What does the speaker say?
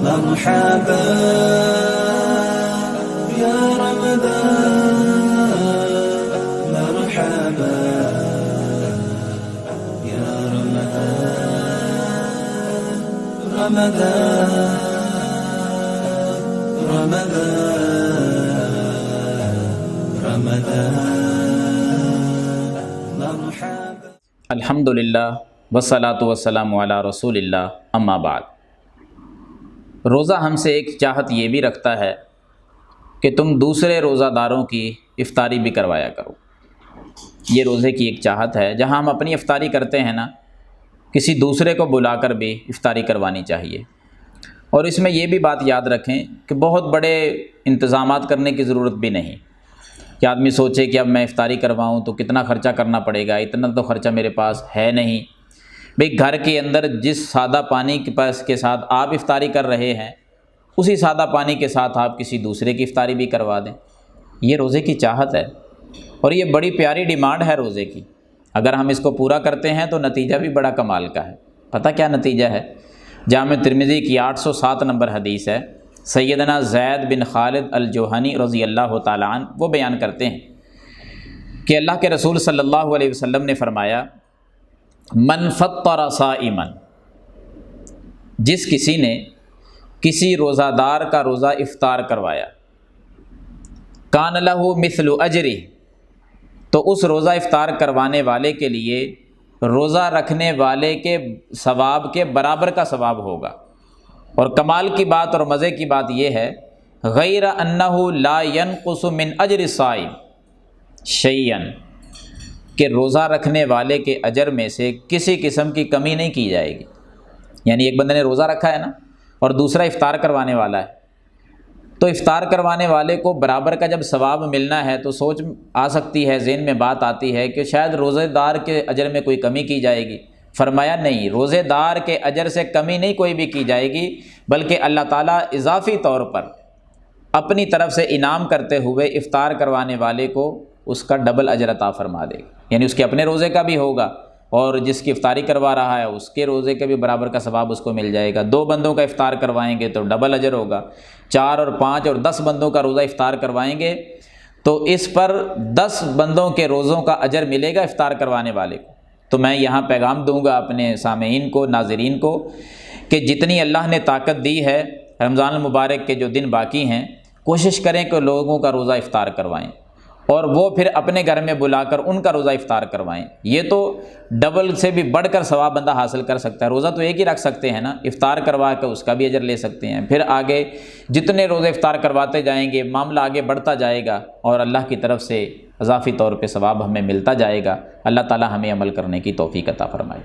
مرحبا يا رمضان مرحبا يا رمضان مرحبا. الحمدللہ والصلاۃ والسلام علی رسول اللہ، اما بعد. روزہ ہم سے ایک چاہت یہ بھی رکھتا ہے کہ تم دوسرے روزہ داروں کی افطاری بھی کروایا کرو. یہ روزے کی ایک چاہت ہے. جہاں ہم اپنی افطاری کرتے ہیں نا، کسی دوسرے کو بلا کر بھی افطاری کروانی چاہیے. اور اس میں یہ بھی بات یاد رکھیں کہ بہت بڑے انتظامات کرنے کی ضرورت بھی نہیں کہ آدمی سوچے کہ اب میں افطاری کرواؤں تو کتنا خرچہ کرنا پڑے گا، اتنا تو خرچہ میرے پاس ہے نہیں. بھئی گھر کے اندر جس سادہ پانی کے ساتھ آپ افطاری کر رہے ہیں، اسی سادہ پانی کے ساتھ آپ کسی دوسرے کی افطاری بھی کروا دیں. یہ روزے کی چاہت ہے اور یہ بڑی پیاری ڈیمانڈ ہے روزے کی. اگر ہم اس کو پورا کرتے ہیں تو نتیجہ بھی بڑا کمال کا ہے. پتہ کیا نتیجہ ہے؟ جامع ترمذی کی 807 نمبر حدیث ہے. سیدنا زید بن خالد الجوہنی رضی اللہ تعالیٰ عنہ وہ بیان کرتے ہیں کہ اللہ کے رسول صلی اللہ علیہ وسلم نے فرمایا، من فطر صائما، جس کسی نے کسی روزہ دار کا روزہ افطار کروایا، کان لہ مثل اجرہ، تو اس روزہ افطار کروانے والے کے لیے روزہ رکھنے والے کے ثواب کے برابر کا ثواب ہوگا. اور کمال کی بات اور مزے کی بات یہ ہے، غیر انہ لا ینقص من اجر الصائم شیئا، کہ روزہ رکھنے والے کے اجر میں سے کسی قسم کی کمی نہیں کی جائے گی. یعنی ایک بندے نے روزہ رکھا ہے نا اور دوسرا افطار کروانے والا ہے، تو افطار کروانے والے کو برابر کا جب ثواب ملنا ہے تو سوچ آ سکتی ہے، ذہن میں بات آتی ہے کہ شاید روزے دار کے اجر میں کوئی کمی کی جائے گی. فرمایا نہیں، روزے دار کے اجر سے کمی نہیں کوئی بھی کی جائے گی، بلکہ اللہ تعالیٰ اضافی طور پر اپنی طرف سے انعام کرتے ہوئے افطار کروانے والے کو اس کا ڈبل اجر عطا فرما دے گا. یعنی اس کے اپنے روزے کا بھی ہوگا اور جس کی افطاری کروا رہا ہے اس کے روزے کے بھی برابر کا ثواب اس کو مل جائے گا. 2 بندوں کا افطار کروائیں گے تو ڈبل اجر ہوگا، 4 اور 5 اور 10 بندوں کا روزہ افطار کروائیں گے تو اس پر 10 بندوں کے روزوں کا اجر ملے گا افطار کروانے والے کو. تو میں یہاں پیغام دوں گا اپنے سامعین کو، ناظرین کو، کہ جتنی اللہ نے طاقت دی ہے، رمضان المبارک کے جو دن باقی ہیں، کوشش کریں کہ لوگوں کا روزہ افطار کروائیں اور وہ پھر اپنے گھر میں بلا کر ان کا روزہ افطار کروائیں. یہ تو ڈبل سے بھی بڑھ کر ثواب بندہ حاصل کر سکتا ہے. روزہ تو ایک ہی رکھ سکتے ہیں نا، افطار کروا کے اس کا بھی اجر لے سکتے ہیں. پھر آگے جتنے روزے افطار کرواتے جائیں گے معاملہ آگے بڑھتا جائے گا اور اللہ کی طرف سے اضافی طور پہ ثواب ہمیں ملتا جائے گا. اللہ تعالی ہمیں عمل کرنے کی توفیق عطا فرمائے.